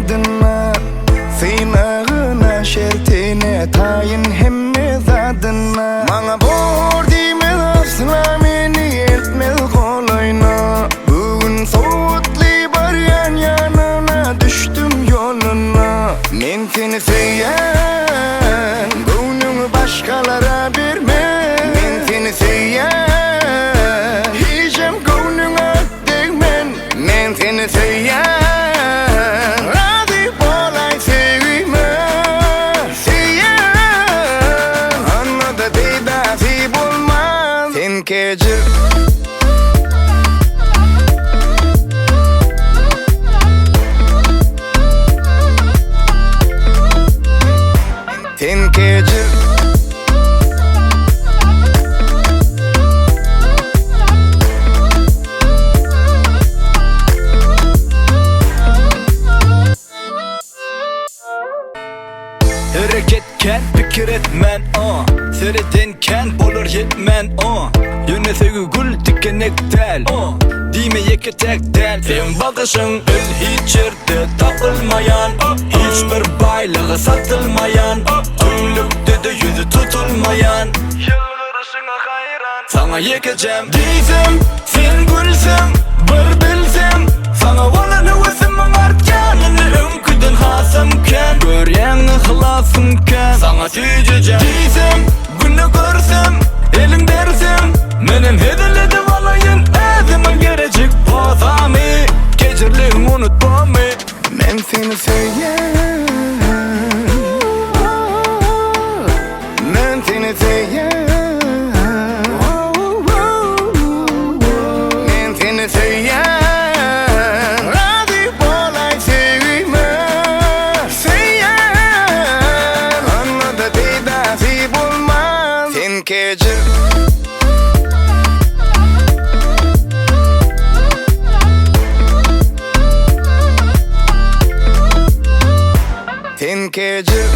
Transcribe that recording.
adına. Sığınağına şertine tayin hemmiz adına. Bana bor dimez asla meni etmez kolayna. Bugün soğutli baryan yanına düştüm yoluna. Men seni sevyen gönlümü başkalara verme. Men seni sevyen hicem gönlüne değmen. Men seni sevyen razı bolay sevime. Sevyen anladı dedasi bulmaz. Sen kecir sen kecir Hareketken fikir etmen Seyredenken olur yetmen Yöne sevgi gül dikenek del Dime yeke tek del Sen bakışın el hiç yerde takılmayan Hiçbir baylığı satılmayan Tümlükte de yüzü tutulmayan Yılgırışına hayran Sana yekeceğim Diysem sen gülsem Bir bilsem Sana olanı özümün artkanını Önküdün hasımken Göryen ıhlasımken Sana süyeceğim Diysem günü görsem Elim dersem Menem hedeledim alayın Ezime gelecek bozamı Gecirliğimi unutmamı men seni sevyen. Men seni sevyen. Men seni sevyen razı bolay sevime. Sevyen anladı dedasi bulmaz. Sen kecir sen kecir